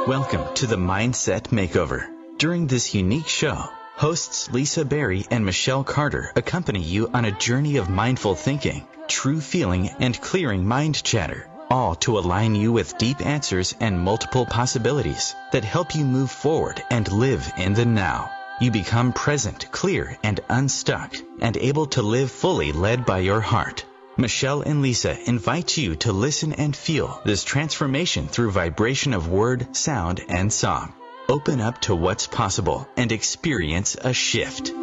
Welcome to the Mindset Makeover. During this unique show, hosts Lisa Berry and Michelle Carter accompany you on a journey of mindful thinking, true feeling, and clearing mind chatter, all to align you with deep answers and multiple possibilities that help you move forward and live in the now. You become present, clear, and unstuck, and able to live fully led by your heart. Michelle and Lisa invite you to listen and feel this transformation through vibration of word, sound, and song. Open up to what's possible and experience a shift.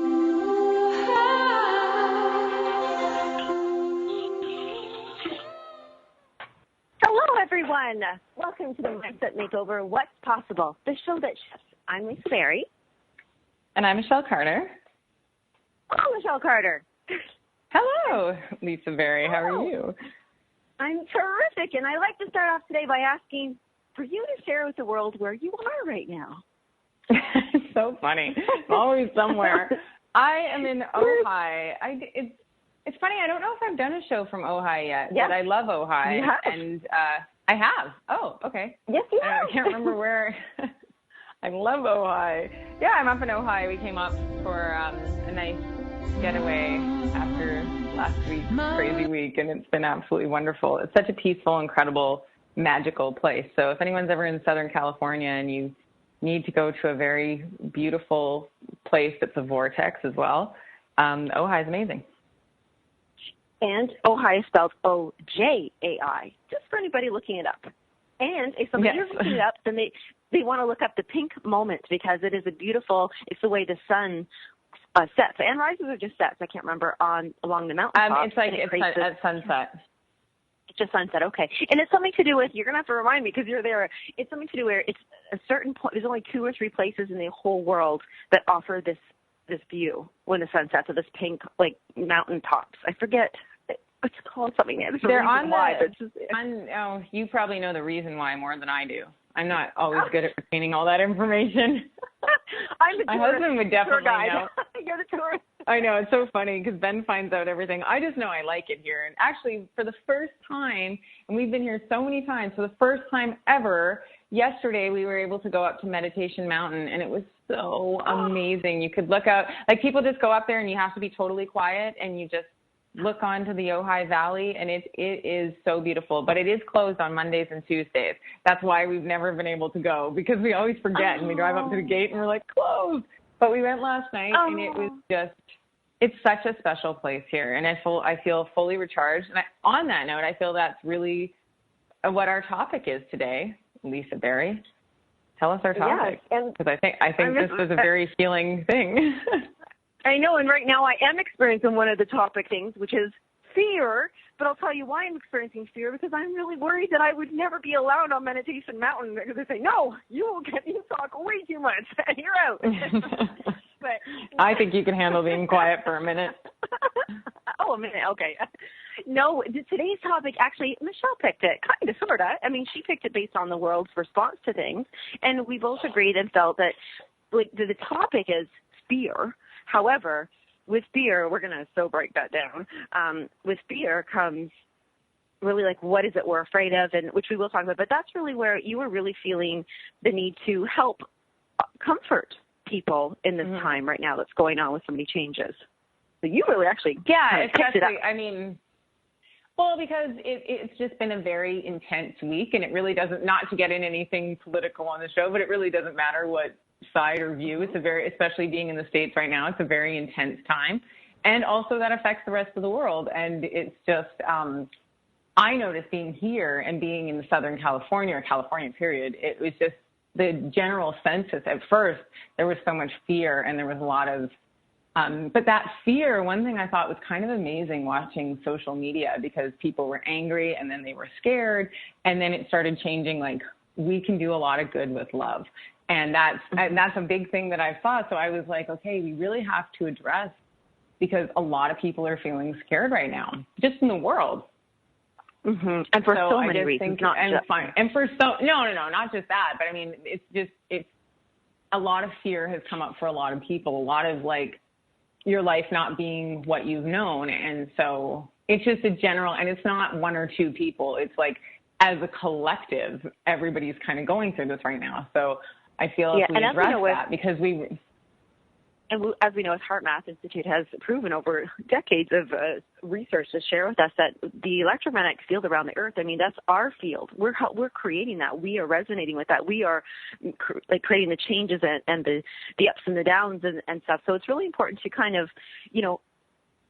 Hello, everyone. Welcome to the Mindset Makeover, What's Possible, the show that shifts. I'm Lisa Berry. And I'm Michelle Carter. Hello, Michelle Carter. Hello, Lisa Berry. How are you? I'm terrific, and I like to start off today by asking for you to share with the world where you are right now. So funny. I'm always somewhere. I am in Ojai. It's funny. I don't know if I've done a show from Ojai yet, but I love Ojai. You have. And I have. Oh, okay. Yes, you have. I can't remember where. I love Ojai. Yeah, I'm up in Ojai. We came up for a nice getaway after last week's crazy week, and it's been absolutely wonderful. It's such a peaceful, incredible, magical place. So if anyone's ever in Southern California and you need to go to a very beautiful place that's a vortex as well, Ojai is amazing. And Ojai is spelled O-J-A-I, just for anybody looking it up. And if somebody is looking it up, then they want to look up the pink moment, because it is a beautiful, it's the way the sun sets and rises, or just sets, I can't remember, along the mountain. It's at sunset. It's just sunset, okay. And it's something to do with, you're going to have to remind me because you're there, it's something to do where it's a certain point, there's only 2 or 3 places in the whole world that offer this view when the sun sets, of this pink, like, mountain tops. I forget. It's called something. They're on you probably know the reason why more than I do. I'm not always good at retaining all that information. My husband would definitely know. You're the tourist. I know. It's so funny because Ben finds out everything. I just know I like it here. And actually, for the first time, and we've been here so many times, for the first time ever, yesterday we were able to go up to Meditation Mountain, and it was so amazing. You could look out. Like, people just go up there, and you have to be totally quiet, and you just look onto the Ojai Valley, and it is so beautiful. But it is closed on Mondays and Tuesdays. That's why we've never been able to go, because we always forget, and we drive up to the gate, and we're like, closed. But we went last night, and it was just, it's such a special place here, and I feel fully recharged. And on that note, I feel that's really what our topic is today, Lisa Berry. Tell us our topic, because I think this is a very healing thing. I know, and right now I am experiencing one of the topic things, which is fear. But I'll tell you why I'm experiencing fear, because I'm really worried that I would never be allowed on Meditation Mountain, because they say, no, you talk way too much, and you're out. But I think you can handle being quiet for a minute. A minute, okay. No, today's topic, actually, Michelle picked it, kind of, sort of. I mean, she picked it based on the world's response to things, and we both agreed and felt that the topic is fear. However, with fear, we're going to so break that down. With fear comes really, like, what is it we're afraid of, and which we will talk about. But that's really where you were really feeling the need to help comfort people in this time right now that's going on with so many changes. So you really actually picked it up. I mean, well, because it's just been a very intense week, and it really doesn't, not to get in anything political on the show, but it really doesn't matter what side or view. It's especially being in the States right now, it's a very intense time. And also that affects the rest of the world. And it's just, I noticed being here and being in Southern California, or California period, it was just the general census. At first, there was so much fear, and there was a lot of, but that fear, one thing I thought was kind of amazing watching social media, because people were angry, and then they were scared, and then it started changing, like, we can do a lot of good with love. And that's a big thing that I saw. So I was like, okay, we really have to address, because a lot of people are feeling scared right now, just in the world. Mm-hmm. And for so many reasons, not just. And for no, not just that. But I mean, it's a lot of fear has come up for a lot of people. A lot of, like, your life not being what you've known. And so it's just a general, and it's not 1 or 2 people. It's like as a collective, everybody's kind of going through this right now. So I feel if we address that, because as we know, as HeartMath Institute has proven over decades of research to share with us, that the electromagnetic field around the Earth, I mean, that's our field. We're creating that. We are resonating with that. We are creating the changes and the ups and the downs and stuff. So it's really important to kind of,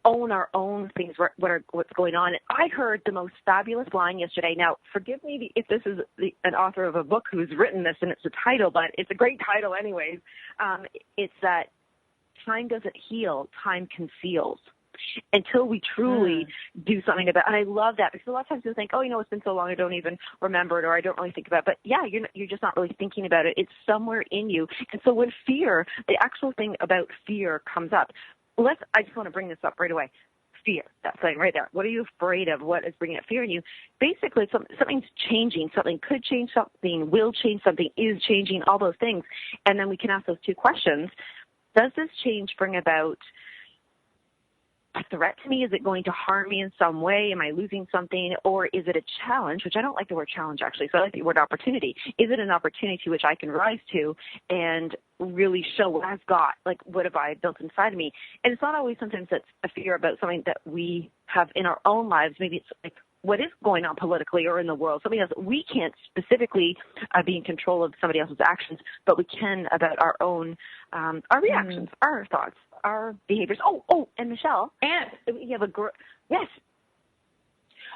own our own things, what's going on. And I heard the most fabulous line yesterday. Now, forgive me if this is an author of a book who's written this and it's a title, but it's a great title anyways. It's that time doesn't heal, time conceals. Until we truly do something about it. And I love that, because a lot of times people think, it's been so long I don't even remember it, or I don't really think about it. But yeah, you're just not really thinking about it. It's somewhere in you. And so when fear, the actual thing about fear comes up, I just want to bring this up right away. Fear, that thing right there. What are you afraid of? What is bringing up fear in you? Basically, something's changing. Something could change. Something will change. Something is changing. All those things. And then we can ask those two questions. Does this change bring about a threat to me? Is it going to harm me in some way? Am I losing something? Or is it a challenge, which I don't like the word challenge, actually, so I like the word opportunity. Is it an opportunity which I can rise to and really show what I've got, like what have I built inside of me? And it's not always sometimes that's a fear about something that we have in our own lives. Maybe it's like what is going on politically or in the world. Something else, we can't specifically be in control of somebody else's actions, but we can about our own, our reactions, our thoughts, our behaviors. And Michelle, you have yes.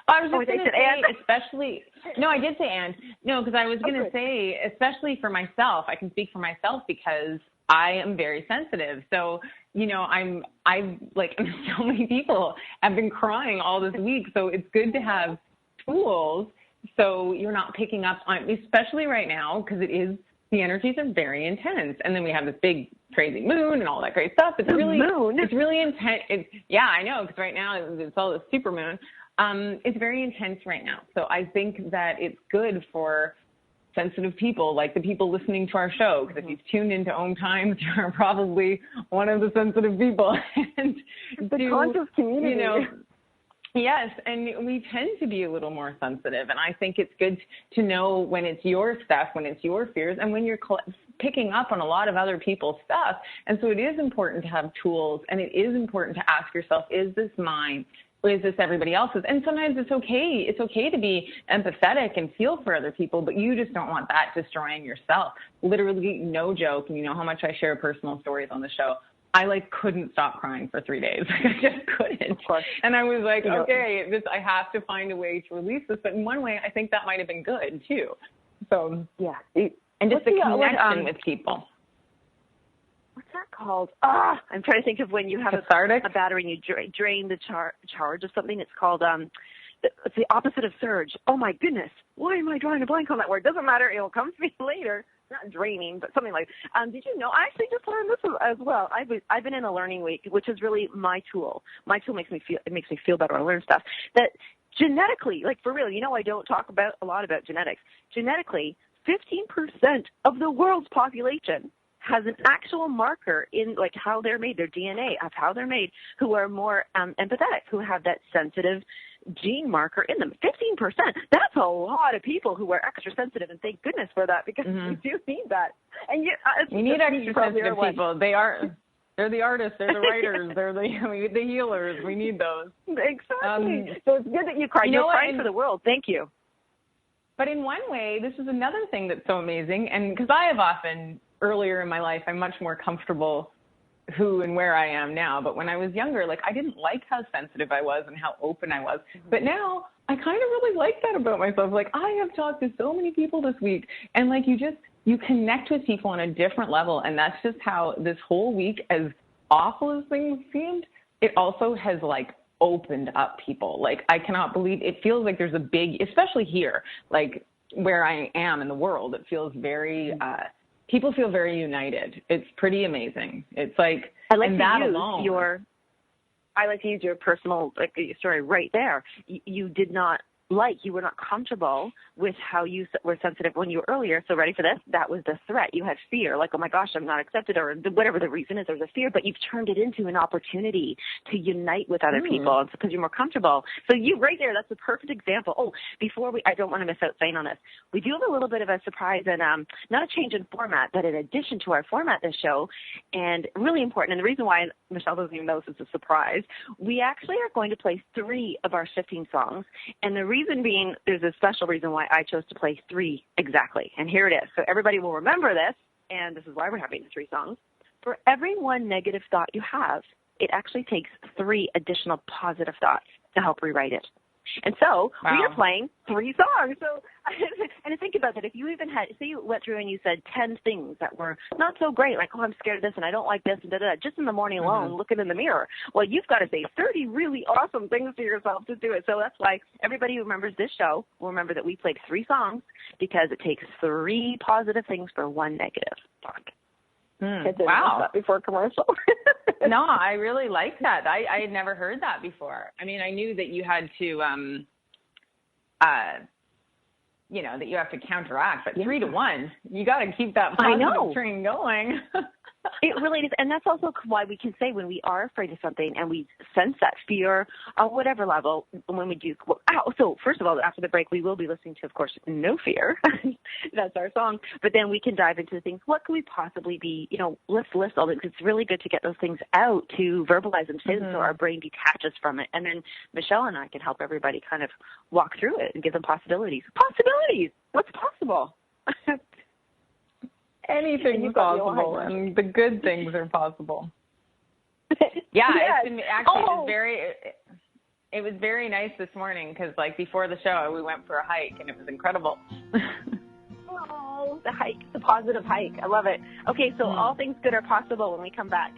I was just going to say, especially, no, I did say and. No, because I was going to say, especially for myself, I can speak for myself because I am very sensitive. So, I'm like, so many people have been crying all this week. So it's good to have tools so you're not picking up on, especially right now, because the energies are very intense. And then we have this big crazy moon and all that great stuff. It's really intense. Yeah, I know, because right now it's all the super moon. It's very intense right now. So I think that it's good for sensitive people, like the people listening to our show, because if you've tuned into OMTimes, you're probably one of the sensitive people. And the conscious community. Yes, and we tend to be a little more sensitive, and I think it's good to know when it's your stuff, when it's your fears, and when you're picking up on a lot of other people's stuff. And so it is important to have tools, and it is important to ask yourself, is this mine? Or is this everybody else's? And sometimes it's okay. It's okay to be empathetic and feel for other people, but you just don't want that destroying yourself. Literally, no joke, and you know how much I share personal stories on the show. I couldn't stop crying for 3 days. I just couldn't. And I was like, okay, I have to find a way to release this. But in one way, I think that might have been good too. So yeah, and just the connection with people. What's that called? I'm trying to think of when you have a battery and you drain the charge of something. It's called it's the opposite of surge. Oh my goodness, why am I drawing a blank on that word? Doesn't matter. It'll come to me later. Not draining, but something like. Did you know? I actually just learned this as well. I've been in a learning week, which is really my tool. My tool makes me feel better. I learn stuff that genetically, like for real. I don't talk a lot about genetics. Genetically, 15% of the world's population has an actual marker in like how they're made, their DNA of how they're made, who are more empathetic, who have that sensitive gene marker in them. 15%. That's a lot of people who are extra sensitive, and thank goodness for that, because we do need that. And we need extra sensitive people. They're the artists, they're the writers, they're the healers. We need those. Exactly. So it's good that you cried. You're crying for the world. Thank you. But in one way, this is another thing that's so amazing, and because I have often, earlier in my life, I'm much more comfortable who and where I am now. But when I was younger, I didn't like how sensitive I was and how open I was. But now I kind of really like that about myself. I have talked to so many people this week, and you connect with people on a different level. And that's just how this whole week, as awful as things seemed, it also has opened up people. I cannot believe it. Feels like there's a big, especially here, where I am in the world, it feels very, people feel very united. It's pretty amazing. It's I like to use your personal story right there. You did not like. You were not comfortable with how you were sensitive when you were earlier. So ready for this? That was the threat. You had fear, like, oh my gosh, I'm not accepted, or whatever the reason is, there's a fear, but you've turned it into an opportunity to unite with other people because you're more comfortable. So you right there, that's a perfect example. Oh, I don't want to miss out saying on this. We do have a little bit of a surprise and not a change in format, but in addition to our format this show, and really important, and the reason why Michelle doesn't even know this is a surprise, we actually are going to play 3 of our 15 songs. And the reason being, there's a special reason why I chose to play 3 exactly. And here it is. So everybody will remember this, and this is why we're having the 3 songs. For every one negative thought you have, it actually takes 3 additional positive thoughts to help rewrite it. And so we are playing 3 songs. So, and think about that. If you even had, say you went through and you said 10 things that were not so great, like, oh, I'm scared of this and I don't like this and da-da-da, just in the morning alone, looking in the mirror. Well, you've got to say 30 really awesome things to yourself to do it. So that's why everybody who remembers this show will remember that we played 3 songs because it takes 3 positive things for 1 negative thought. Wow. Before commercial. No, I really like that. I had never heard that before. I mean, I knew that you had to, that you have to counteract, but 3 to 1, you got to keep that positive train going. It really is. And that's also why we can say when we are afraid of something and we sense that fear on whatever level, when we do, so first of all, after the break, we will be listening to, of course, No Fear. That's our song. But then we can dive into the things. What could we possibly be, let's list all this. It's really good to get those things out, to verbalize them, say them so our brain detaches from it. And then Michelle and I can help everybody kind of walk through it and give them possibilities. Possibilities! What's possible? Anything's possible, and the good things are possible. Yeah, it was very nice this morning because, like, before the show, we went for a hike, and it was incredible. Oh, the hike, the positive hike. I love it. Okay, so all things good are possible when we come back.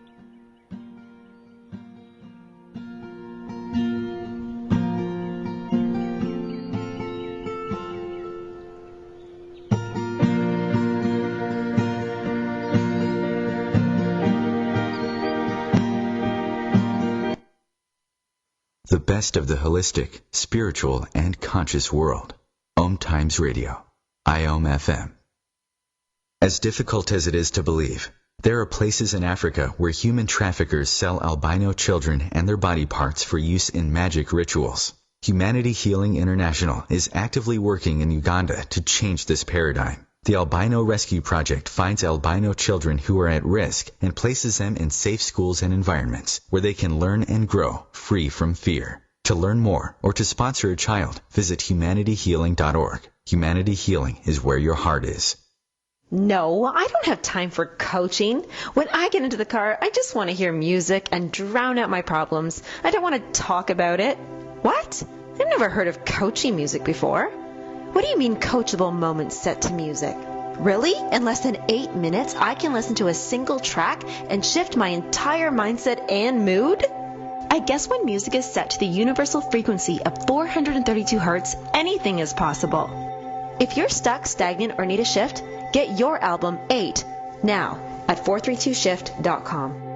The best of the holistic, spiritual, and conscious world. OMTimes Radio. IOM FM. As difficult as it is to believe, there are places in Africa where human traffickers sell albino children and their body parts for use in magic rituals. Humanity Healing International is actively working in Uganda to change this paradigm. The Albino Rescue Project finds albino children who are at risk and places them in safe schools and environments where they can learn and grow free from fear. To learn more or to sponsor a child, visit humanityhealing.org. Humanity Healing is where your heart is. No, I don't have time for coaching. When I get into the car, I just want to hear music and drown out my problems. I don't want to talk about it. What? I've never heard of coaching music before. What do you mean coachable moments set to music? Really? In less than 8 minutes, I can listen to a single track and shift my entire mindset and mood? I guess when music is set to the universal frequency of 432 Hertz, anything is possible. If you're stuck, stagnant, or need a shift, get your album 8 now at 432shift.com.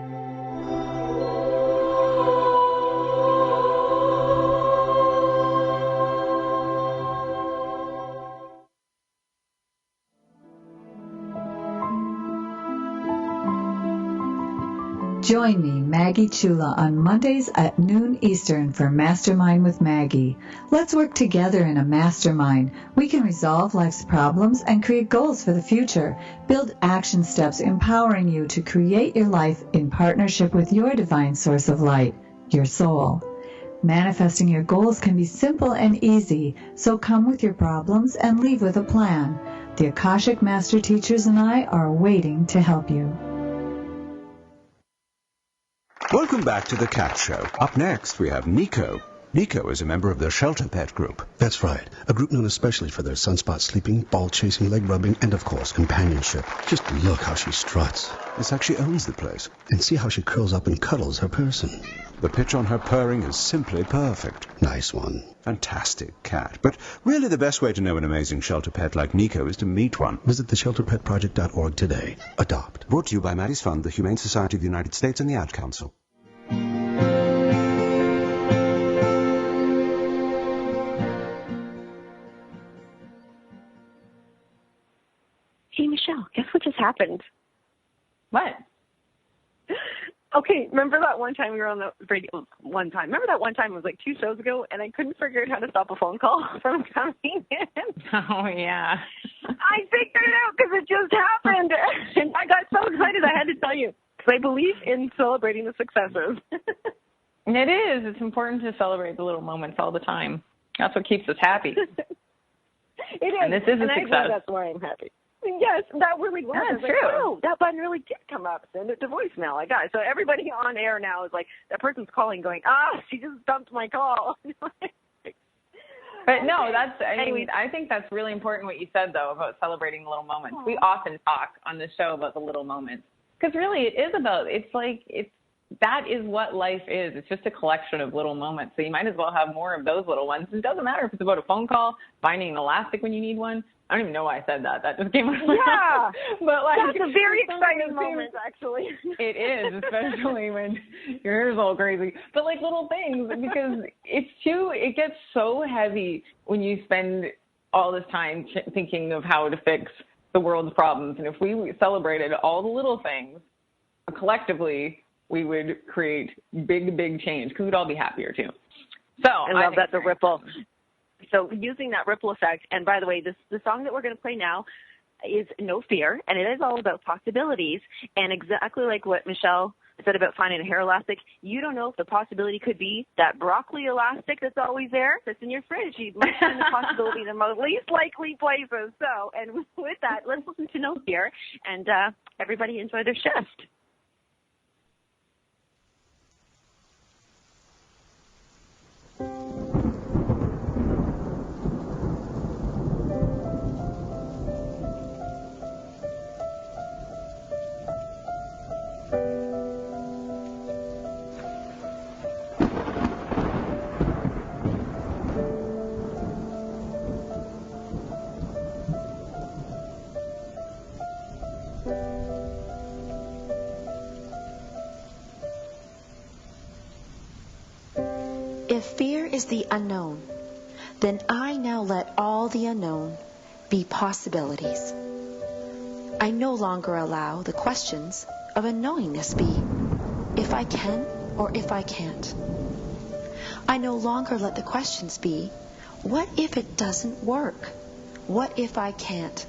Join me, Maggie Chula, on Mondays at noon Eastern for Mastermind with Maggie. Let's work together in a mastermind. We can resolve life's problems and create goals for the future. Build action steps empowering you to create your life in partnership with your divine source of light, your soul. Manifesting your goals can be simple and easy, so come with your problems and leave with a plan. The Akashic Master Teachers and I are waiting to help you. Welcome back to The Cat Show. Up next, we have Nico. Nico is a member of the Shelter Pet Group. That's right. A group known especially for their sunspot sleeping, ball chasing, leg rubbing, and of course, companionship. Just look how she struts. It's like she owns the place. And see how she curls up and cuddles her person. The pitch on her purring is simply perfect. Nice one. Fantastic cat. But really the best way to know an amazing shelter pet like Nico is to meet one. Visit theshelterpetproject.org today. Adopt. Brought to you by Maddie's Fund, the Humane Society of the United States, and the Ad Council. happened? What? Okay, remember that one time we were on the radio? Remember that one time, it was like 2 shows ago, and I couldn't figure out how to stop a phone call from coming in? Oh, yeah. I figured it out because it just happened. And I got so excited I had to tell you, because I believe in celebrating the successes. It is. It's important to celebrate the little moments all the time. That's what keeps us happy. It is. And this is a I success. believe that's why I'm happy. Yes, that really was. That's Like, true. wow, that button really did come up. Send it to voicemail. I got it. So everybody on air now is like, that person's calling going, she just dumped my call. But no, I think that's really important what you said, though, about celebrating the little moments. We often talk on the show about the little moments. Because really it is that is what life is. It's just a collection of little moments. So you might as well have more of those little ones. It doesn't matter if it's about a phone call, finding an elastic when you need one. I don't even know why I said that. That just came out of my mouth. But that's a very exciting moment, actually. It is, especially when your hair's all crazy. But like little things, because it gets so heavy when you spend all this time thinking of how to fix the world's problems. And if we celebrated all the little things collectively, we would create big, big change because we'd all be happier too. So I love that, the ripple. So using that ripple effect, and by the way, the song that we're going to play now is No Fear, and it is all about possibilities, and exactly like what Michelle said about finding a hair elastic, you don't know if the possibility could be that broccoli elastic that's always there, that's in your fridge. You might find the possibility in the most least likely places. So, and with that, let's listen to No Fear, and everybody enjoy their shift. If fear is the unknown, then I now let all the unknown be possibilities. I no longer allow the questions of unknowingness be if I can or if I can't. I no longer let the questions be, what if it doesn't work? What if I can't?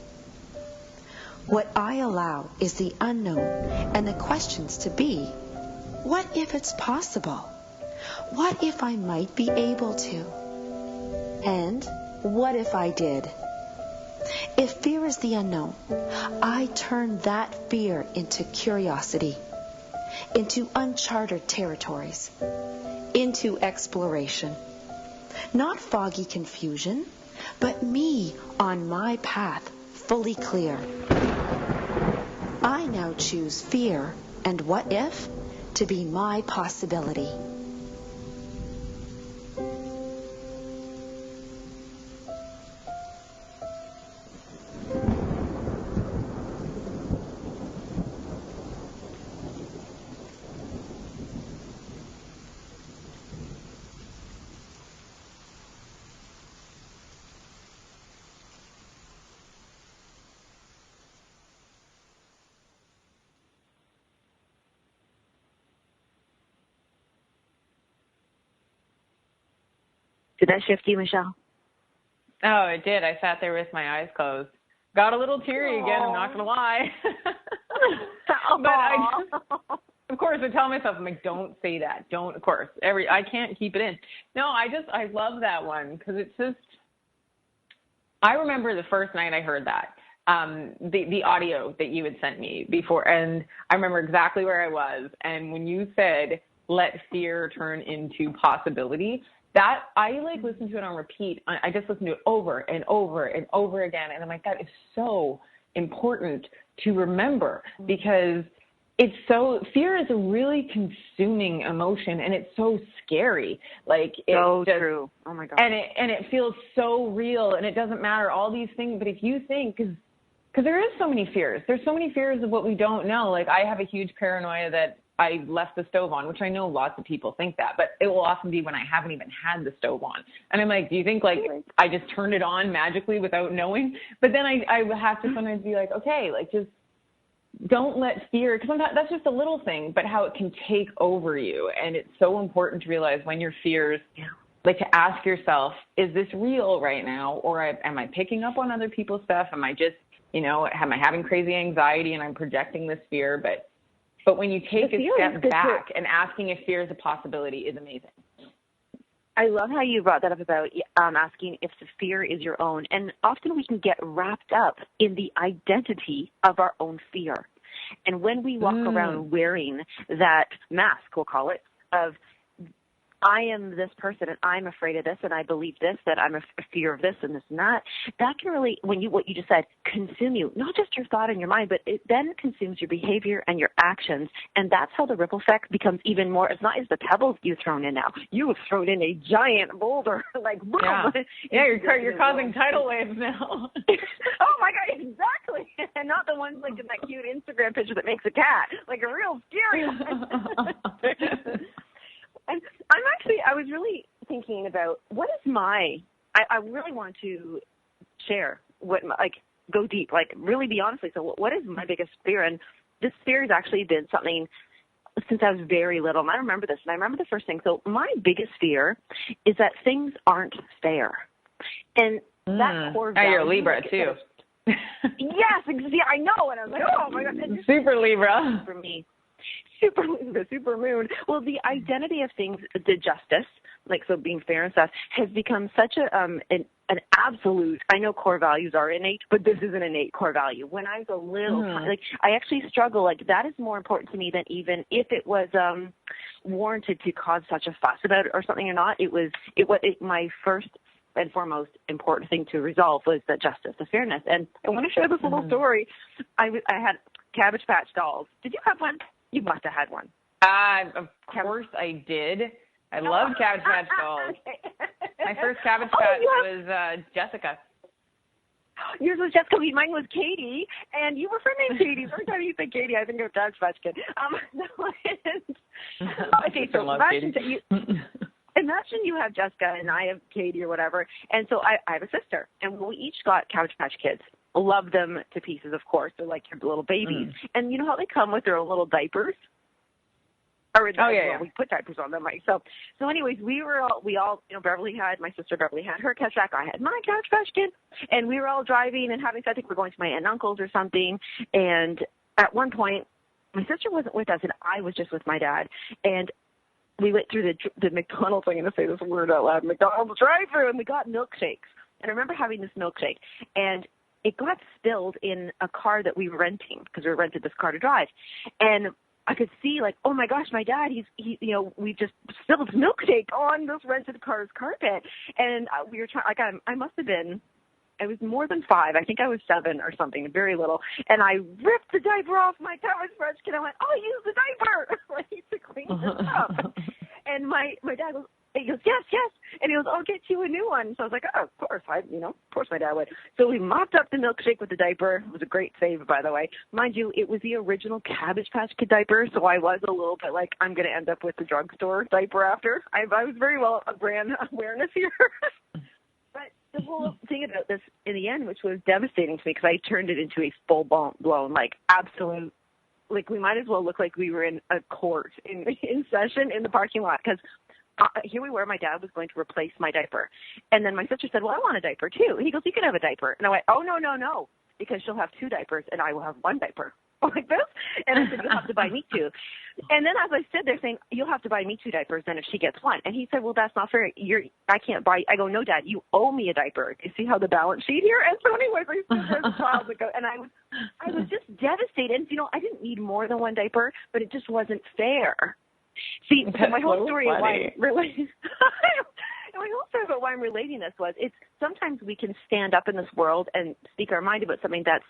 What I allow is the unknown and the questions to be, what if it's possible? What if I might be able to? And what if I did? If fear is the unknown, I turn that fear into curiosity, into uncharted territories, into exploration. Not foggy confusion, but me on my path, fully clear. I now choose fear and what if to be my possibility. Did that shift you, Michelle? Oh, it did. I sat there with my eyes closed. Got a little teary again, I'm not going to lie. But of course, I tell myself, I'm like, don't say that. Don't, of course. I can't keep it in. No, I love that one because it's just, I remember the first night I heard that, the audio that you had sent me before, and I remember exactly where I was. And when you said, let fear turn into possibility, that I listened to it on repeat. I just listened to it over and over and over again. And I'm like, that is so important to remember because fear is a really consuming emotion and it's so scary. True. Oh my God. And it feels so real and it doesn't matter all these things. But if you think, because there is so many fears, there's so many fears of what we don't know. Like I have a huge paranoia that I left the stove on, which I know lots of people think that, but it will often be when I haven't even had the stove on. And I'm like, do you think I just turned it on magically without knowing? But then I have to sometimes be like, okay, just don't let fear, because that's just a little thing, but how it can take over you. And it's so important to realize when your fears, like to ask yourself, is this real right now? Or am I picking up on other people's stuff? Am I just, am I having crazy anxiety and I'm projecting this fear? But when you take a step back and asking if fear is a possibility is amazing. I love how you brought that up about asking if the fear is your own. And often we can get wrapped up in the identity of our own fear. And when we walk around wearing that mask, we'll call it, of I am this person and I'm afraid of this and I believe this, that I'm a fear of this and this and that, that can really, what you just said, consume you, not just your thought and your mind, but it then consumes your behavior and your actions. And that's how the ripple effect becomes even more. It's not just the pebbles you've thrown in now. You have thrown in a giant boulder, like boom. Yeah, you're causing tidal waves now. Oh my God, exactly. And not the ones like in that cute Instagram picture that makes a cat, like a real scary one. And I was really thinking about what is I really want to share go deep, really be honest. So what is my biggest fear? And this fear has actually been something since I was very little. And I remember this, and I remember the first thing. So my biggest fear is that things aren't fair. And that core value. You're a Libra too. Yes, I know. And I was like, oh my God. Super Libra. For me. Super moon. Well, the identity of things, the justice, so being fair and stuff, has become such an absolute. I know core values are innate, but this is an innate core value. When I was a little, I actually struggle. That is more important to me than even if it was warranted to cause such a fuss about it or something or not. My first and foremost important thing to resolve was the justice, the fairness. And I want to share this little story. I had Cabbage Patch dolls. Did you have one? You must have had one. Of course I did. I love Cabbage Patch dolls. My first Cabbage Patch was Jessica. Yours was Jessica. Mine was Katie, and you were friend named Katie. Every time you say Katie, I think of Cabbage Patch Kid. Okay, so imagine you have Jessica and I have Katie or whatever, and so I have a sister, and we each got Cabbage Patch Kids. Love them to pieces, of course. They're like your little babies. And you know how they come with their own little diapers? We put diapers on them, right? So anyways, we all, my sister Beverly had her Cabbage Patch, I had my Cabbage Patch Kid, and we were all driving and having, I think we're going to my aunt and uncle's or something. And at one point, my sister wasn't with us, and I was just with my dad. And we went through the McDonald's, I'm going to say this word out loud, McDonald's drive-thru, and we got milkshakes. And I remember having this milkshake, and it got spilled in a car that we were renting because we rented this car to drive. And I could see oh my gosh, my dad, we just spilled milkshake on this rented car's carpet. And we were trying, I must have been, I was more than 5. I think I was 7 or something, very little. And I ripped the diaper off my Cabbage Patch Kid. I went, use the diaper to clean this up. And my dad goes, he goes, yes. And he goes, I'll get you a new one. So I was like, oh, of course. Of course my dad would. So we mopped up the milkshake with the diaper. It was a great save, by the way. Mind you, it was the original Cabbage Patch Kid diaper. So I was a little bit I'm going to end up with the drugstore diaper after. I was very well a brand awareness here. But the whole thing about this in the end, which was devastating to me because I turned it into a full-blown, absolute, we might as well look like we were in a court in session in the parking lot because here we were, my dad was going to replace my diaper. And then my sister said, well, I want a diaper too. And he goes, you can have a diaper. And I went, oh, no, because she'll have 2 diapers and I will have 1 diaper. Like this? And I said, you'll have to buy me 2. And then as I stood there saying, you'll have to buy me 2 diapers then if she gets 1. And he said, well, that's not fair. I can't buy. I go, no, Dad, you owe me a diaper. You see how the balance sheet here? And so anyways, I stood there as a child and I was just devastated. I didn't need more than 1 diaper, but it just wasn't fair. See, so my whole story of why I'm relating this was it's sometimes we can stand up in this world and speak our mind about something that's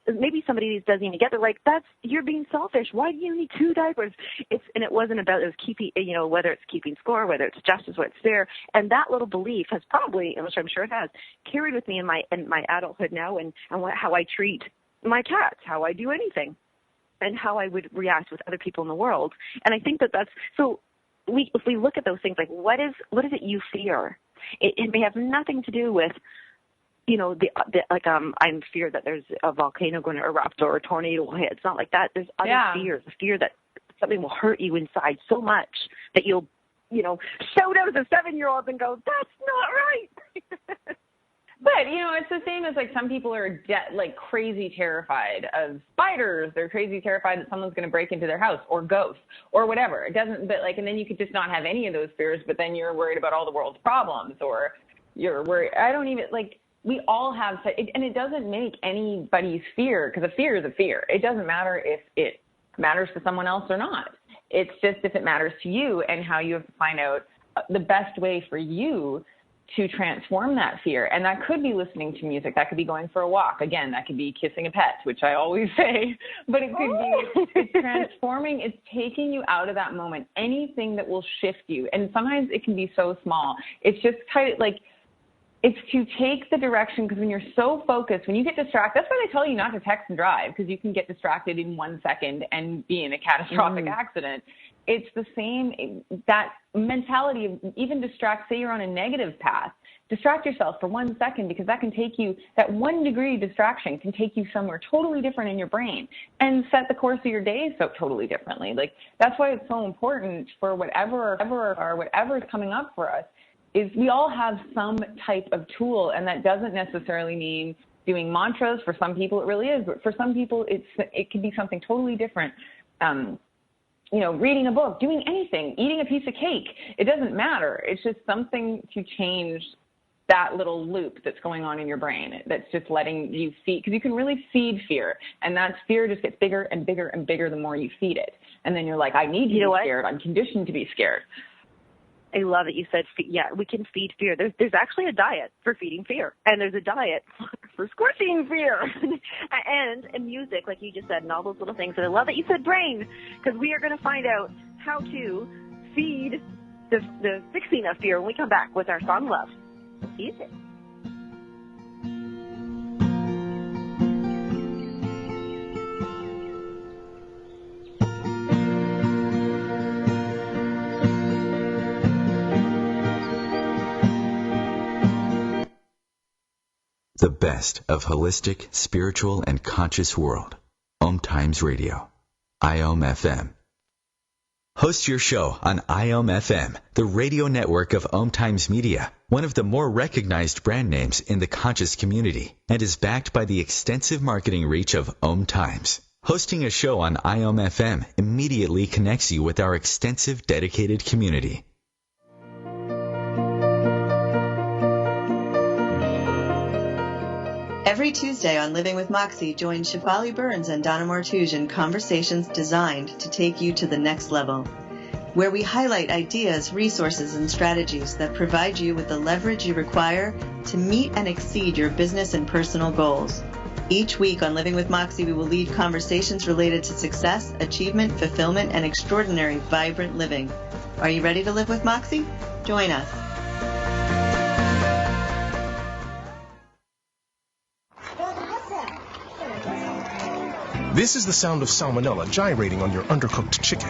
maybe somebody doesn't even get. They're like, you're being selfish. Why do you need 2 diapers? And it wasn't about it was keeping, whether it's keeping score, whether it's justice, whether it's fair. And that little belief has probably, which I'm sure it has, carried with me in my adulthood now and how I treat my cats, how I do anything. And how I would react with other people in the world. And I think that's so. If we look at those things, what is it you fear? It may have nothing to do with I'm fear that there's a volcano going to erupt or a tornado will hit. It's not like that. There's other fears. The fear that something will hurt you inside so much that you'll, shout out as a 7-year-old and go, that's not right. But, it's the same as, some people are, crazy terrified of spiders. They're crazy terrified that someone's going to break into their house or ghosts or whatever. It doesn't, and then you could just not have any of those fears, but then you're worried about all the world's problems, or you're worried. I don't even, we all have, and it doesn't make anybody's fear, because a fear is a fear. It doesn't matter if it matters to someone else or not. It's just if it matters to you, and how you have to find out the best way for you to transform that fear. And that could be listening to music. That could be going for a walk. Again, that could be kissing a pet, which I always say. But it could be, it's transforming, it's taking you out of that moment. Anything that will shift you. And sometimes it can be so small. It's just kind of it's to take the direction, because when you're so focused, when you get distracted, that's why they tell you not to text and drive, because you can get distracted in 1 second and be in a catastrophic accident. It's the same, that mentality of even say you're on a negative path, distract yourself for 1 second, because that can take you, that 1 degree distraction can take you somewhere totally different in your brain and set the course of your day so totally differently. That's why it's so important for whatever is coming up for us, is we all have some type of tool, and that doesn't necessarily mean doing mantras. For some people it really is, but for some people it can be something totally different. Reading a book, doing anything, eating a piece of cake. It doesn't matter. It's just something to change that little loop that's going on in your brain that's just letting you feed, because you can really feed fear, and that fear just gets bigger and bigger and bigger the more you feed it. And then you're like, I need to be scared. I'm conditioned to be scared. I love that you said, we can feed fear. There's actually a diet for feeding fear, and there's a diet for squishing fear, and music, like you just said, and all those little things. And I love that you said brain, because we are going to find out how to feed the fixing of fear when we come back with our song Love. Easy. The best of holistic, spiritual, and conscious world. OMTimes Radio. IOM FM. Host your show on IOM FM, the radio network of OMTimes Media, one of the more recognized brand names in the conscious community, and is backed by the extensive marketing reach of OMTimes. Hosting a show on IOM FM immediately connects you with our extensive, dedicated community. Every Tuesday on Living with Moxie, join Shefali Burns and Donna Martouge in conversations designed to take you to the next level, where we highlight ideas, resources, and strategies that provide you with the leverage you require to meet and exceed your business and personal goals. Each week on Living with Moxie, we will lead conversations related to success, achievement, fulfillment, and extraordinary, vibrant living. Are you ready to live with Moxie? Join us. This is the sound of salmonella gyrating on your undercooked chicken.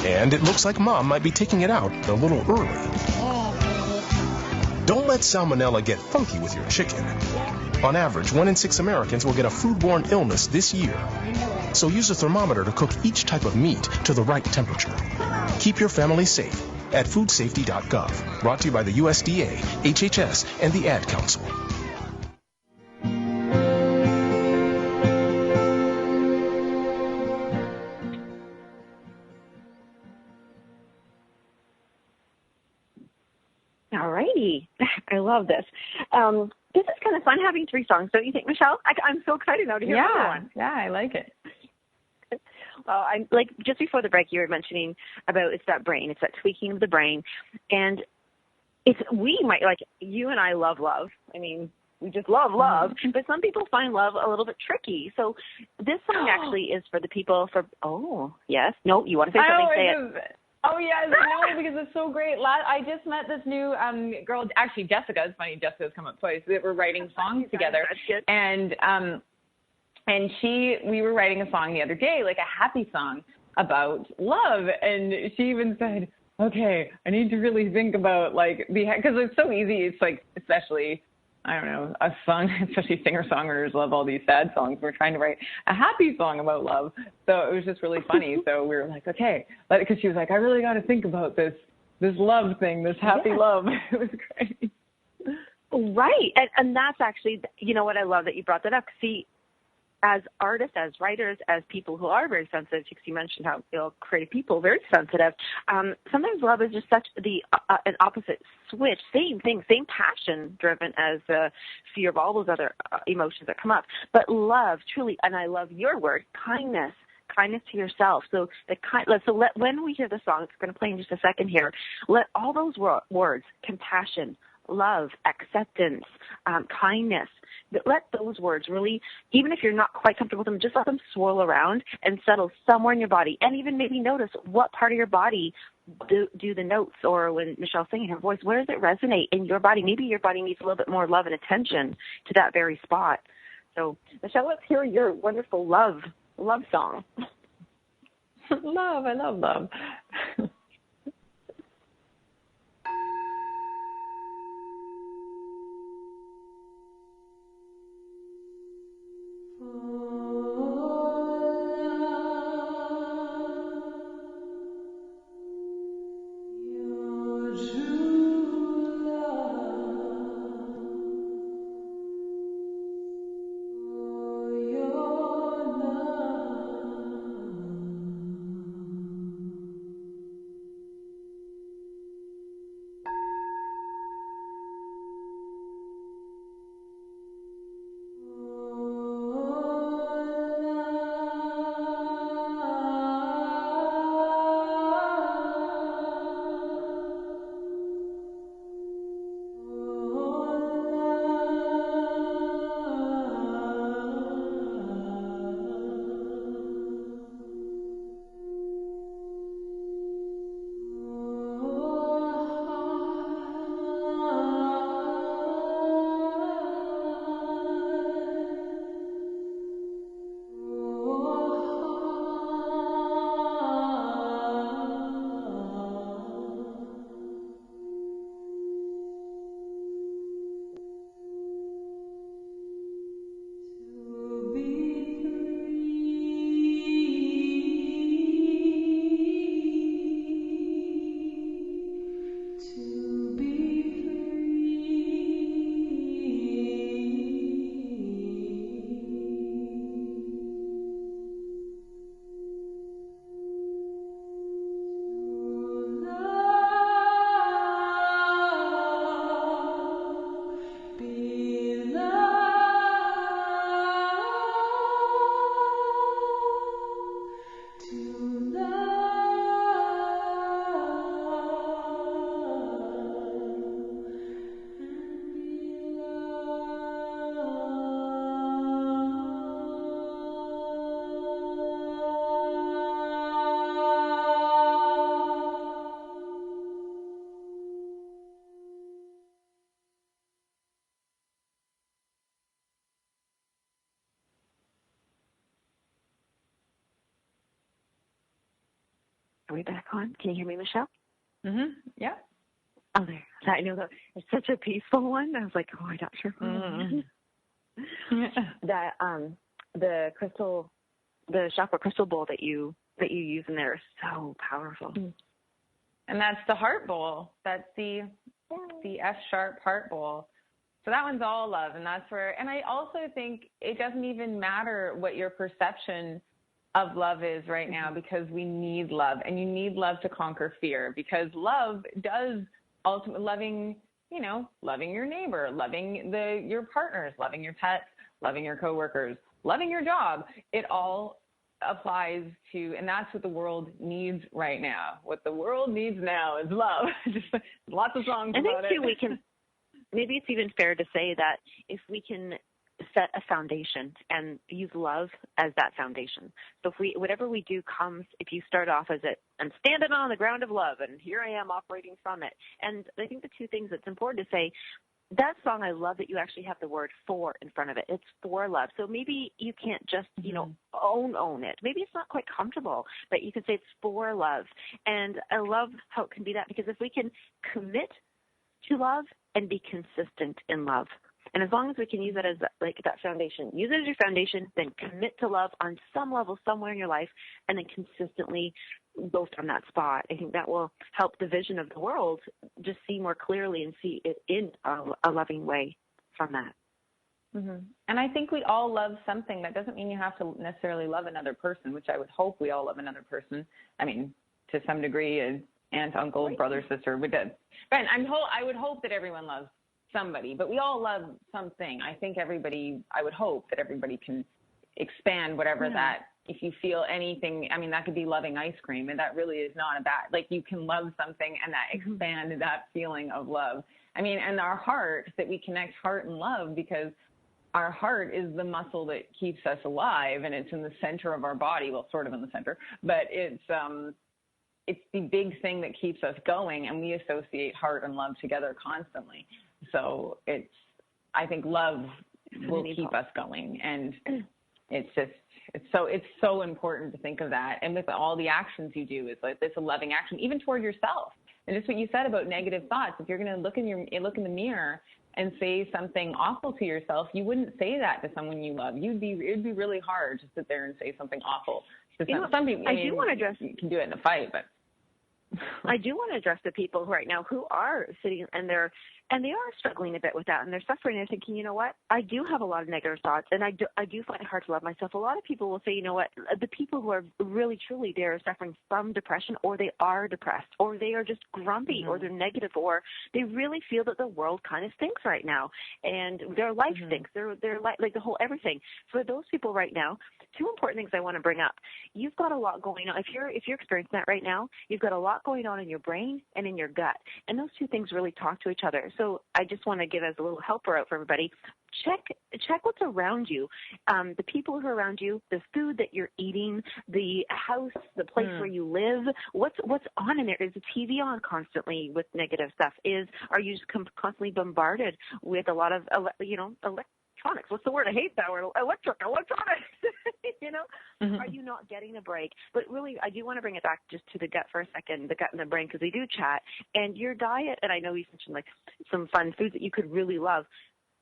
And it looks like Mom might be taking it out a little early. Don't let salmonella get funky with your chicken. On average, 1 in 6 Americans will get a foodborne illness this year. So use a thermometer to cook each type of meat to the right temperature. Keep your family safe at foodsafety.gov. Brought to you by the USDA, HHS, and the Ad Council. Alrighty. I love this. This is kind of fun having 3 songs, don't you think, Michelle? I'm so excited now to hear another one. Yeah, I like it. Well, I'm just before the break, you were mentioning about it's that brain, it's that tweaking of the brain, and you and I love love. I mean, we just love love, but some people find love a little bit tricky. So this song actually is for the people yes. No, you want to say something? Say it. Oh, yes, no, because it's so great. I just met this new girl, actually Jessica. It's funny, Jessica's come up twice. We're writing songs together. And we were writing a song the other day, like a happy song about love. And she even said, okay, I need to really think about because it's so easy. It's like, especially I don't know, a song, especially singer-songwriters love all these sad songs. We're trying to write a happy song about love. So it was just really funny. So we were like, okay, because she was like, I really got to think about this love thing, this happy love. It was great. Right. And that's actually, you know what, I love that you brought that up. See, as artists, as writers, as people who are very sensitive, because you mentioned how creative people are very sensitive, sometimes love is just such an opposite switch. Same thing, same passion driven as fear of all those other emotions that come up. But love, truly, and I love your word, kindness to yourself. So when we hear the song, it's going to play in just a second here, let all those words, compassion, love, acceptance, kindness, let those words really, even if you're not quite comfortable with them, just let them swirl around and settle somewhere in your body. And even maybe notice what part of your body do the notes, or when Michelle's singing her voice, where does it resonate in your body? Maybe your body needs a little bit more love and attention to that very spot. So, Michelle, let's hear your wonderful love song. Love, I love love. Are we back on? Can you hear me, Michelle? Mm-hmm. Yeah. Oh, there. I know that it's such a peaceful one. I was like, I'm not sure. That the chakra crystal bowl that you use in there is so powerful. And that's the heart bowl. That's the F sharp heart bowl. So that one's all love, and that's where. And I also think it doesn't even matter what your perception of love is right now, because we need love, and you need love to conquer fear, because love does ultimately loving your neighbor, loving your partners, loving your pets, loving your coworkers, loving your job. It all applies to, and that's what the world needs right now. What the world needs now is love. Just lots of songs about it. I think too, maybe it's even fair to say that if we can set a foundation and use love as that foundation. So whatever we do comes, if you start off as I'm standing on the ground of love, and here I am operating from it. And I think the two things that's important to say, that song, I love that you actually have the word for in front of it. It's for love. So maybe you can't just, own it. Maybe it's not quite comfortable, but you can say it's for love. And I love how it can be that, because if we can commit to love and be consistent in love, And as long as we can use it as that foundation, use it as your foundation, then commit to love on some level somewhere in your life, and then consistently go from that spot. I think that will help the vision of the world just see more clearly and see it in a loving way from that. Mm-hmm. And I think we all love something. That doesn't mean you have to necessarily love another person, which I would hope we all love another person. I mean, to some degree, an aunt, uncle, brother, sister. But I would hope that everyone loves somebody, but we all love something. I would hope that everybody can expand whatever that, if you feel anything, I mean, that could be loving ice cream, and that really is not a bad, like, you can love something and that expand that feeling of love. I mean, and our heart, that we connect heart and love, because our heart is the muscle that keeps us alive, and it's in the center of our body. Well, sort of in the center, but it's the big thing that keeps us going, and we associate heart and love together constantly. So I think love will keep us going, and it's so important to think of that. And with all the actions you do, it's a loving action, even toward yourself. And just what you said about negative thoughts, if you're going to look in the mirror and say something awful to yourself, you wouldn't say that to someone you love. It'd be really hard to sit there and say something awful. Some people, I do want to address, you can do it in a fight, but I do want to address the people right now who are sitting and they are struggling a bit with that, and they're suffering. They're thinking, you know what? I do have a lot of negative thoughts, and I do find it hard to love myself. A lot of people will say, you know what? The people who are really, truly, they're suffering from depression, or they are depressed, or they are just grumpy, or they're negative, or they really feel that the world kind of stinks right now, and their life stinks. Their life, like the whole everything. For those people right now, two important things I want to bring up. You've got a lot going on. If you're experiencing that right now, you've got a lot going on in your brain and in your gut, and those two things really talk to each other. So I just want to give as a little helper out for everybody. Check what's around you, the people who are around you, the food that you're eating, the house, the place where you live. What's on in there? Is the TV on constantly with negative stuff? Are you just constantly bombarded with a lot of electronics? What's the word? I hate that word. Electronics. Are you not getting a break? But really, I do want to bring it back just to the gut for a second, the gut and the brain, because they do chat. And your diet, and I know you mentioned like some fun foods that you could really love.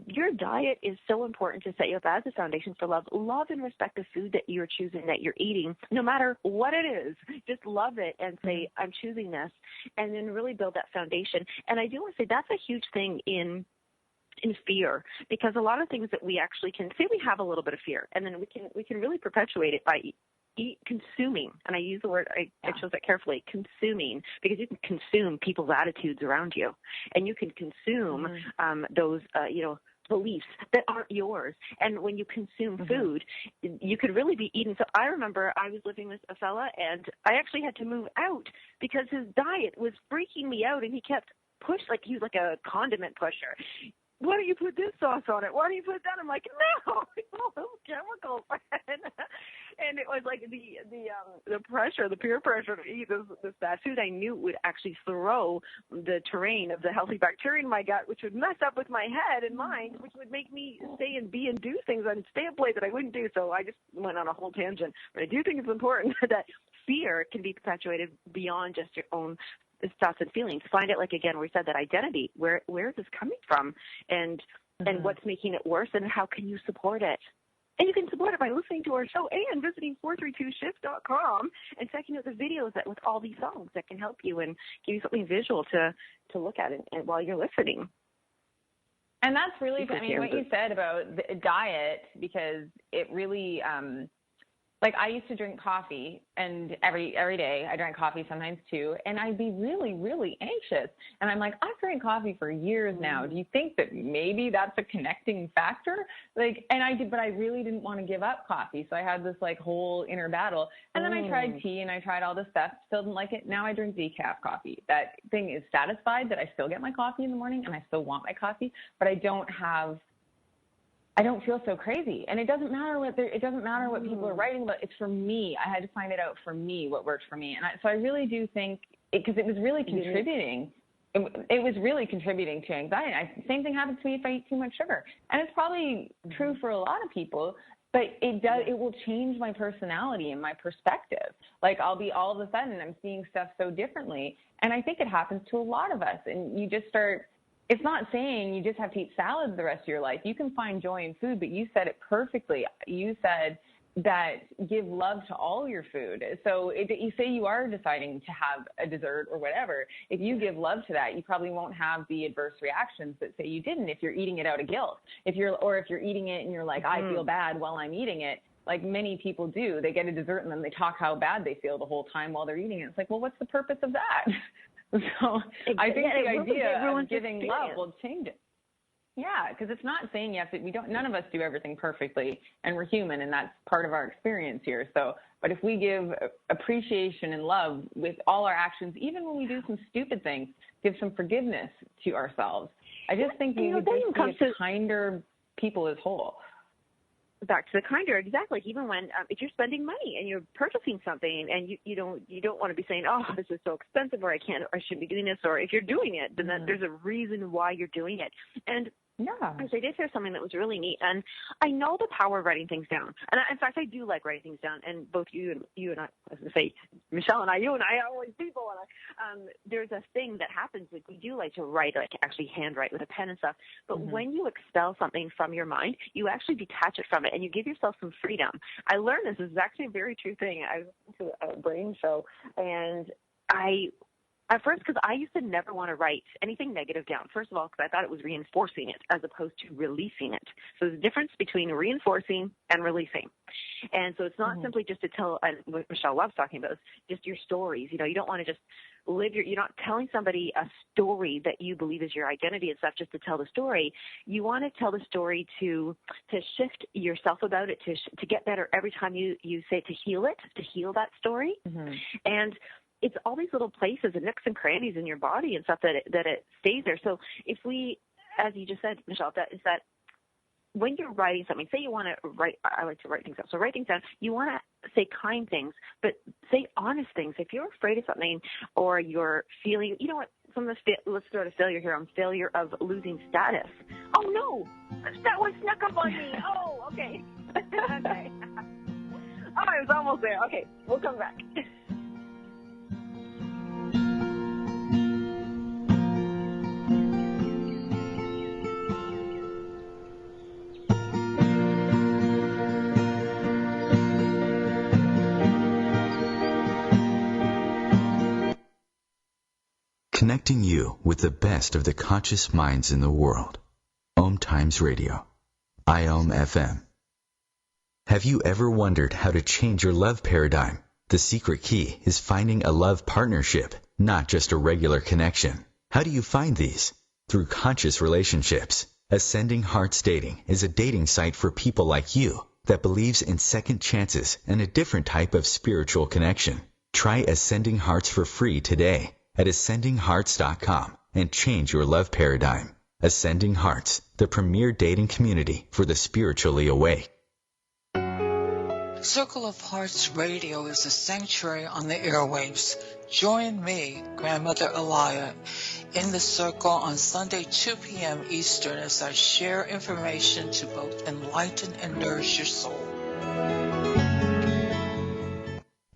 Your diet is so important to set you up as a foundation for love. Love and respect the food that you're choosing, that you're eating, no matter what it is. Just love it and say, I'm choosing this, and then really build that foundation. And I do want to say that's a huge thing in fear, because a lot of things that we actually can say, we have a little bit of fear, and then we can really perpetuate it by consuming. And I use the word, I chose that carefully, consuming, because you can consume people's attitudes around you, and you can consume those beliefs that aren't yours. And when you consume food, you could really be eating. So I remember I was living with a fella, and I actually had to move out because his diet was freaking me out, and he kept he was like a condiment pusher. Why don't you put this sauce on it? Why don't you put that? I'm like, no, all those chemicals. And it was like the pressure, the peer pressure to eat this bad food. I knew would actually throw the terrain of the healthy bacteria in my gut, which would mess up with my head and mind, which would make me stay and be and do things and stay up late that I wouldn't do. So I just went on a whole tangent. But I do think it's important that fear can be perpetuated beyond just your own thoughts and feelings. Find it, like, again, we said that identity. Where is this coming from, and what's making it worse, and how can you support it? And you can support it by listening to our show and visiting 432shift.com and checking out the videos with all these songs that can help you and give you something visual to look at it while you're listening. And that's really, I mean, what you said about the diet, because it really, like, I used to drink coffee, and every day I drank coffee, sometimes two, and I'd be really, really anxious. And I'm like, I've drank coffee for years now. Do you think that maybe that's a connecting factor? Like, and I did, but I really didn't want to give up coffee. So I had this like whole inner battle. And then I tried tea and I tried all this stuff, still didn't like it. Now I drink decaf coffee. That thing is satisfied that I still get my coffee in the morning and I still want my coffee, but I don't feel so crazy. And it doesn't matter what people are writing about. It's for me. I had to find it out for me, what worked for me. And so I really do think, because it was really contributing. It was really contributing to anxiety. Same thing happens to me if I eat too much sugar. And it's probably true for a lot of people, but it will change my personality and my perspective. Like, I'll be, all of a sudden, I'm seeing stuff so differently. And I think it happens to a lot of us. And you just start it's not saying you just have to eat salads the rest of your life. You can find joy in food, but you said it perfectly. You said that give love to all your food. So you say you are deciding to have a dessert or whatever. If you give love to that, you probably won't have the adverse reactions that say you didn't if you're eating it out of guilt. If you're eating it and you're like, I feel bad while I'm eating it, like many people do. They get a dessert and then they talk how bad they feel the whole time while they're eating it. It's like, well, what's the purpose of that? So I think the idea of giving love will change it. Yeah, because it's not saying you have to. None of us do everything perfectly, and we're human, and that's part of our experience here. So, but if we give appreciation and love with all our actions, even when we do some stupid things, give some forgiveness to ourselves. I just think we would just be kinder people as whole. Back to the kinder, exactly. Even when if you're spending money and you're purchasing something and you don't want to be saying, oh, this is so expensive, or I shouldn't be doing this, or if you're doing it, then there's a reason why you're doing it. And I did hear something that was really neat, and I know the power of writing things down. And in fact, I do like writing things down. And both you and I was going to say, Michelle and I, you and I are always people. And there's a thing that happens, like we do like to write, like actually handwrite with a pen and stuff. But when you expel something from your mind, you actually detach it from it, and you give yourself some freedom. I learned this is actually a very true thing. I was to a brain show, and at first, because I used to never want to write anything negative down. First of all, because I thought it was reinforcing it as opposed to releasing it. So there's a difference between reinforcing and releasing. And so it's not simply just to tell, and what Michelle loves talking about, is just your stories. You know, you don't want to just you're not telling somebody a story that you believe is your identity and stuff just to tell the story. You want to tell the story to shift yourself about it, to get better every time you say to heal that story. And it's all these little places and nooks and crannies in your body and stuff that it stays there. So if we, as you just said, Michelle, that when you're writing something, say you want to write, I like to write things out. So write things down. You want to say kind things, but say honest things. If you're afraid of something or you're feeling, you know what, let's throw out a failure here. I'm failure of losing status. Oh no, that one snuck up on me. Oh, okay. Okay. Oh, I was almost there. Okay, we'll come back. Connecting you with the best of the conscious minds in the world. OMTimes Radio. IOM FM. Have you ever wondered how to change your love paradigm? The secret key is finding a love partnership, not just a regular connection. How do you find these? Through conscious relationships. Ascending Hearts Dating is a dating site for people like you that believes in second chances and a different type of spiritual connection. Try Ascending Hearts for free today at ascendinghearts.com and change your love paradigm. Ascending Hearts, the premier dating community for the spiritually awake. Circle of Hearts Radio is a sanctuary on the airwaves. Join me, Grandmother Elia, in the circle on Sunday 2 p.m. Eastern as I share information to both enlighten and nourish your soul.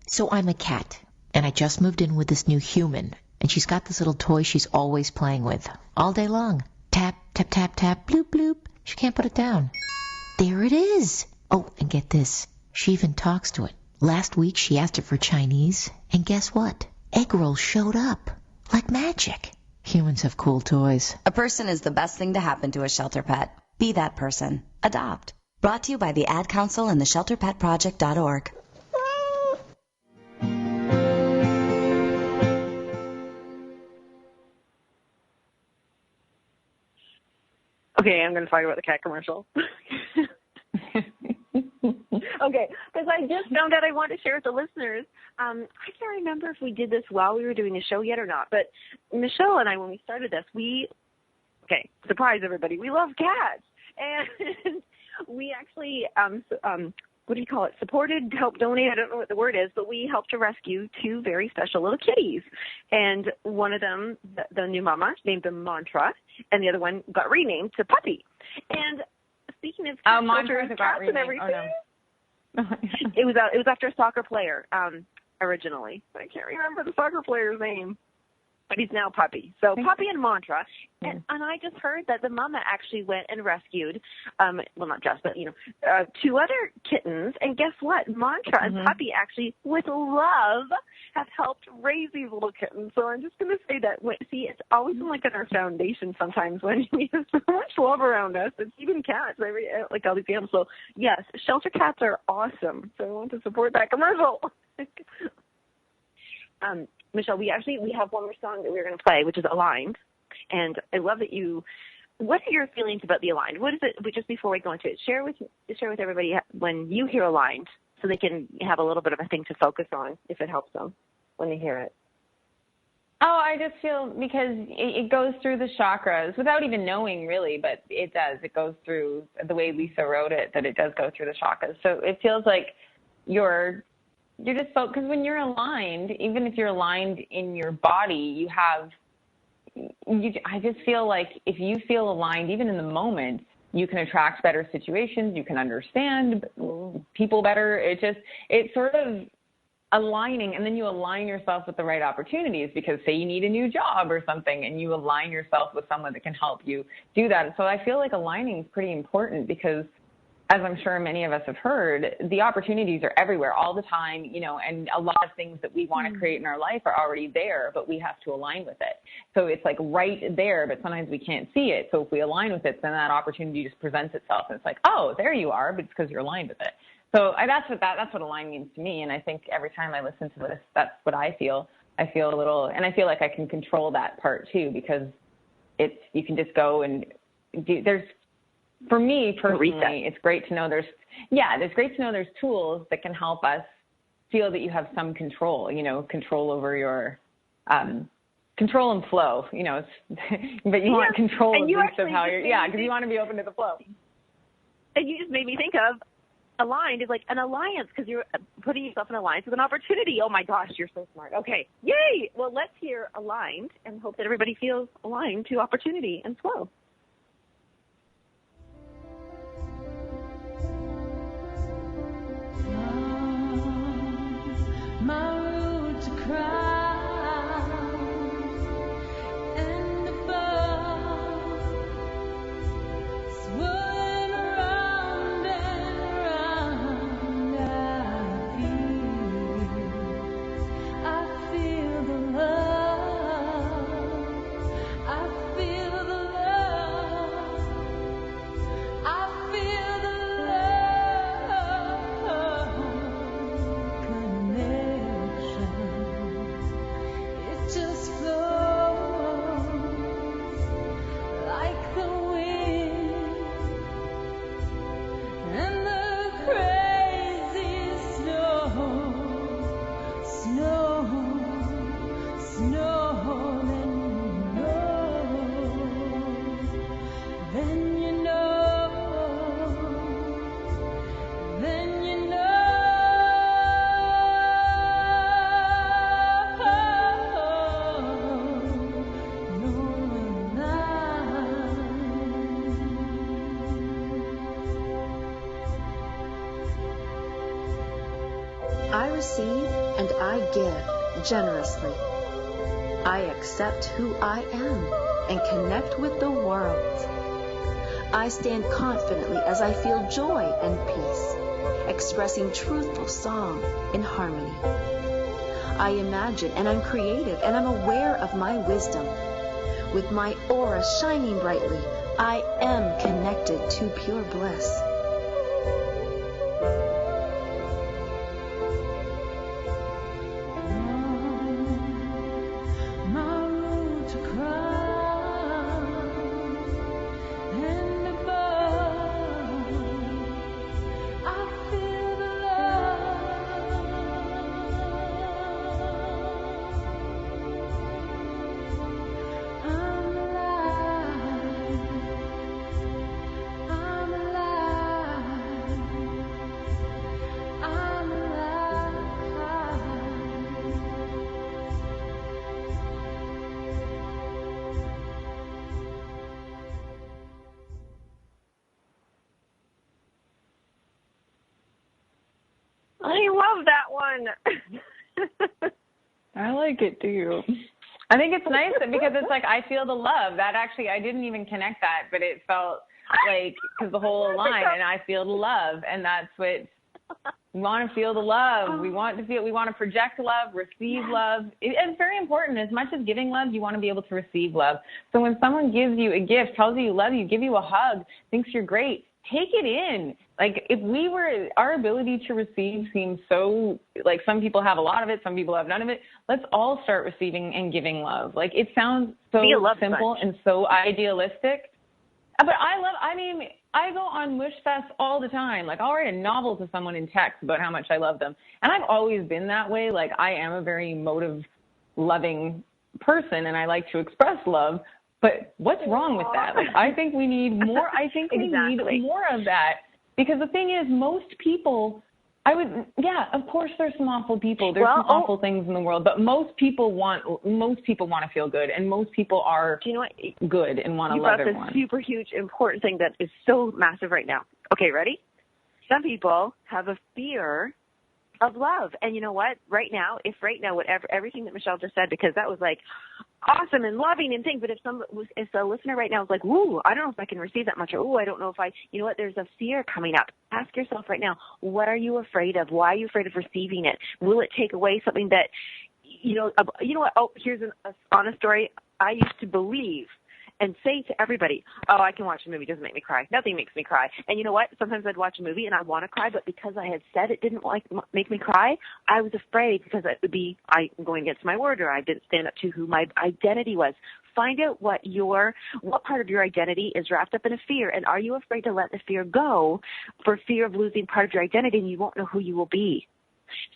So I'm a cat, and I just moved in with this new human. And she's got this little toy she's always playing with, all day long. Tap, tap, tap, tap, bloop, bloop. She can't put it down. There it is. Oh, and get this. She even talks to it. Last week she asked it for Chinese, and guess what? Egg rolls showed up. Like magic. Humans have cool toys. A person is the best thing to happen to a shelter pet. Be that person. Adopt. Brought to you by the Ad Council and the ShelterPetProject.org. Okay, I'm going to talk about the cat commercial. Okay, because I just found out I want to share with the listeners. I can't remember if we did this while we were doing the show yet or not, but Michelle and I, when we started this, surprise everybody, we love cats. And we actually, what do you call it, supported, helped donate, I don't know what the word is, but we helped to rescue 2 very special little kitties. And one of them, the new mama, named them Mantra, and the other one got renamed to Puppy. And speaking of Mantra got renamed. And everything, oh, no. it was after a soccer player originally. I can't remember the soccer player's name. but he's now Puppy. So Puppy and Mantra. And I just heard that the mama actually went and rescued, well, not just, but, 2 other kittens. And guess what? Mantra and Puppy actually, with love, have helped raise these little kittens. So I'm just going to say that, it's always been like in our foundation sometimes when we have so much love around us. It's even cats, like all these animals. So, yes, shelter cats are awesome. So I want to support that commercial. Michelle, we have one more song that we're going to play, which is Aligned. And I love that what are your feelings about the Aligned? What is it, just before we go into it, share with everybody when you hear Aligned so they can have a little bit of a thing to focus on if it helps them when they hear it. Oh, I just feel because it goes through the chakras without even knowing really, but it does. It goes through the way Lisa wrote it, that it does go through the chakras. So it feels like you're just focused, because when you're aligned, even if you're aligned in your body, I just feel like if you feel aligned, even in the moment, you can attract better situations, you can understand people better. It's sort of aligning, and then you align yourself with the right opportunities, because say you need a new job or something and you align yourself with someone that can help you do that. So I feel like aligning is pretty important because, as I'm sure many of us have heard, the opportunities are everywhere all the time, and a lot of things that we want to create in our life are already there, but we have to align with it. So it's like right there, but sometimes we can't see it. So if we align with it, then that opportunity just presents itself. And it's like, oh, there you are, but it's because you're aligned with it. So that's what align means to me. And I think every time I listen to this, that's what I feel. I feel a little, and I feel like I can control that part too, because you can just go and for me personally, it's great to know there's great to know there's tools that can help us feel that you have some control, control over your, control and flow, but you want control at least of how you're, because you want to be open to the flow. And you just made me think of aligned is like an alliance, because you're putting yourself in alliance with an opportunity. Oh my gosh, you're so smart. Okay. Yay. Well, let's hear Aligned and hope that everybody feels aligned to opportunity and flow. My road to crown and above, swirling around and around, I feel the love, I feel the love, I feel the love. It just flows like the wind and the crazy snow, then you know, then you know. I receive and I give generously. I accept who I am and connect with the world. I stand confidently as I feel joy and peace, expressing truthful song in harmony. I imagine and I'm creative and I'm aware of my wisdom. With my aura shining brightly, I am connected to pure bliss. I love that one. I like it too. I think it's nice because it's like I feel the love. That actually, I didn't even connect that, but it felt like, because the whole line, and I feel the love, and that's what we want to feel the love. We want to project love, receive love. It's very important. As much as giving love, you want to be able to receive love. So when someone gives you a gift, tells you love you, give you a hug, thinks you're great, take it in. Like, our ability to receive seems so, like, some people have a lot of it, some people have none of it. Let's all start receiving and giving love. Like, it sounds so simple and so idealistic. But I go on Mush Fest all the time. Like, I'll write a novel to someone in text about how much I love them. And I've always been that way. Like, I am a very emotive, loving person, and I like to express love. But what's wrong with that? Like, I think we need more. I think we need more of that. Because the thing is, most people, of course there's some awful people. There's some awful things in the world. But most people want to feel good. And most people are good and want to love everyone. You brought this super huge, important thing that is so massive right now. Okay, ready? Some people have a fear of love. And you know what? Right now, everything that Michelle just said, because that was like awesome and loving and things, but if a listener right now is like, ooh, I don't know if I can receive that much, or ooh, I don't know if you know what, there's a fear coming up. Ask yourself right now, what are you afraid of? Why are you afraid of receiving it? Will it take away something that, you know what? Oh, here's an honest story. I used to believe and say to everybody, oh, I can watch a movie. It doesn't make me cry. Nothing makes me cry. And you know what? Sometimes I'd watch a movie and I want to cry, but because I had said it didn't make me cry, I was afraid because it would be I'm going against my word, or I didn't stand up to who my identity was. Find out what part of your identity is wrapped up in a fear, and are you afraid to let the fear go for fear of losing part of your identity, and you won't know who you will be.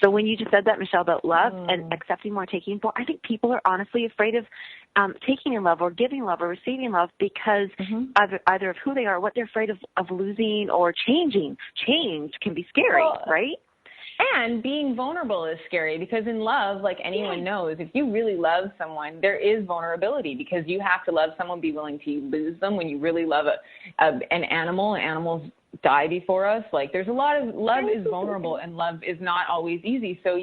So when you just said that, Michelle, about love and accepting more, taking more, I think people are honestly afraid of taking in love or giving love or receiving love because either of who they are, what they're afraid of losing or changing. Change can be scary, right? And being vulnerable is scary because in love, like anyone knows, if you really love someone, there is vulnerability because you have to love someone, be willing to lose them. When you really love an animal, animals die before us. Like, there's a lot of love is vulnerable, and love is not always easy. So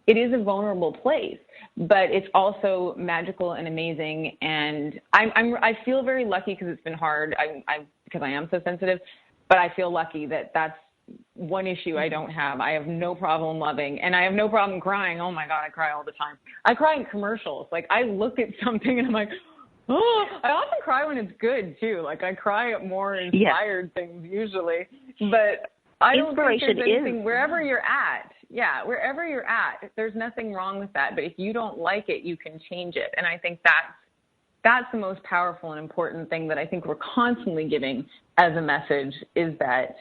it is a vulnerable place, but it's also magical and amazing. And I feel very lucky because it's been hard. Because I am so sensitive, but I feel lucky that that's one issue I don't have. I have no problem loving, and I have no problem crying. Oh my God, I cry all the time. I cry in commercials. Like, I look at something and I'm like, oh, I often cry when it's good too. Like, I cry at more inspired things usually, but I don't think there's anything, wherever you're at. Yeah, wherever you're at, there's nothing wrong with that. But if you don't like it, you can change it. And I think that's the most powerful and important thing that I think we're constantly giving as a message is that.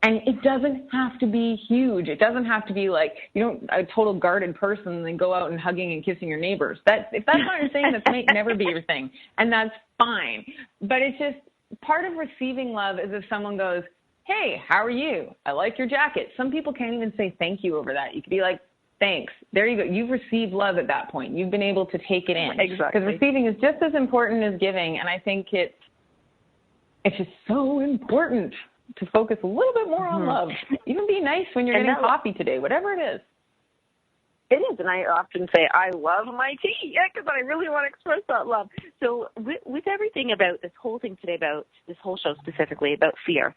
And it doesn't have to be huge. It doesn't have to be like, a total guarded person and then go out and hugging and kissing your neighbors. If that's not your thing, that may never be your thing. And that's fine. But it's just part of receiving love is if someone goes, hey, how are you? I like your jacket. Some people can't even say thank you over that. You could be like, thanks. There you go. You've received love at that point. You've been able to take it in. Exactly. Because receiving is just as important as giving. And I think it's just so important to focus a little bit more on love. Even be nice when you're getting coffee today, whatever it is. It is, and I often say I love my tea, because I really want to express that love. So with everything about this whole thing today, about this whole show specifically about fear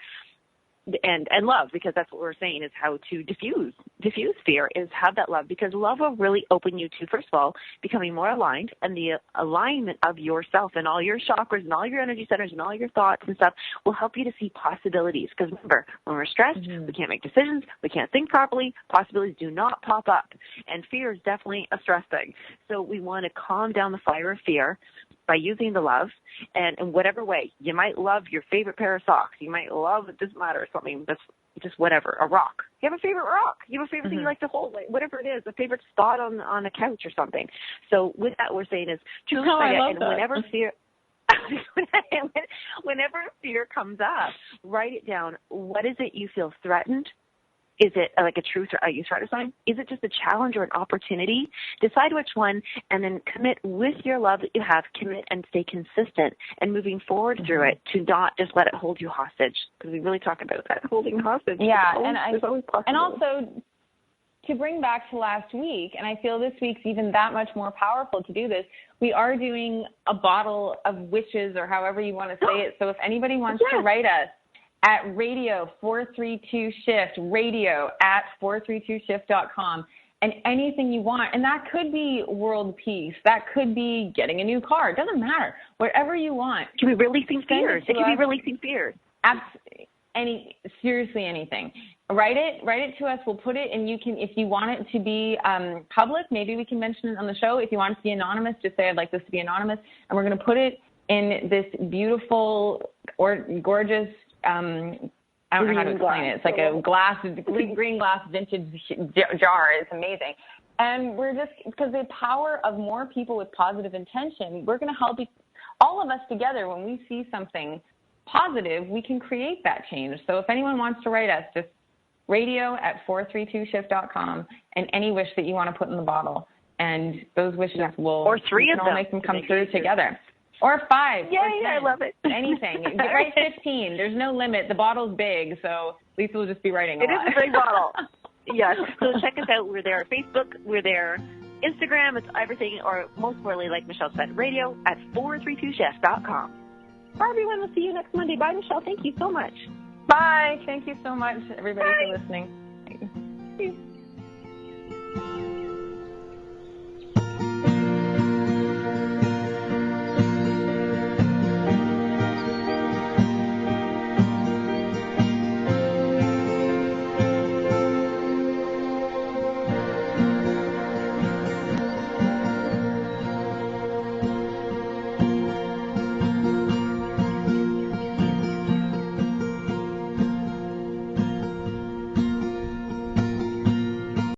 and love, because that's what we're saying is how to diffuse fear, is have that love, because love will really open you to, first of all, becoming more aligned, and the alignment of yourself and all your chakras and all your energy centers and all your thoughts and stuff will help you to see possibilities. Because remember, when we're stressed, we can't make decisions, we can't think properly, possibilities do not pop up, and fear is definitely a stress thing. So we want to calm down the fire of fear by using the love, and in whatever way. You might love your favorite pair of socks. You might love, it doesn't matter, something that's just whatever, a rock. You have a favorite rock. You have a favorite thing you like to hold, whatever it is, a favorite spot on a couch or something. So with that, we're saying is, whenever fear, whenever fear comes up, write it down. What is it you feel threatened? Is it like a truth or you try to sign? Is it just a challenge or an opportunity? Decide which one, and then commit with your love that you have. Commit and stay consistent and moving forward through it, to not just let it hold you hostage, because we really talk about that, holding hostage. Yeah, and also to bring back to last week, and I feel this week's even that much more powerful to do this, we are doing a bottle of wishes, or however you want to say it. So if anybody wants to write us at radio 432shift, radio at 432shift.com, and anything you want, and that could be world peace, that could be getting a new car, it doesn't matter, whatever you want. It could be releasing fears. It could be releasing fears. Seriously anything. Write it to us. We'll put it, and you can, if you want it to be public, maybe we can mention it on the show. If you want it to be anonymous, just say I'd like this to be anonymous, and we're going to put it in this beautiful or gorgeous, I don't know how to explain it. It's like a green glass vintage jar. It's amazing. And we're just, because the power of more people with positive intention, we're going to help all of us together. When we see something positive, we can create that change. So if anyone wants to write us, just radio at 432shift.com, and any wish that you want to put in the bottle. And those wishes will, or three of them, all make them come true together. Or 5. Yeah, or 10, I love it. Anything. Write 15. There's no limit. The bottle's big, so Lisa will just be writing a lot. It is a big bottle. Yes. So check us out. We're there on Facebook. We're there Instagram. It's everything, or most importantly, like Michelle said, radio at 432chef.com. Bye, everyone. We'll see you next Monday. Bye, Michelle. Thank you so much. Bye. Thank you so much, everybody, for listening.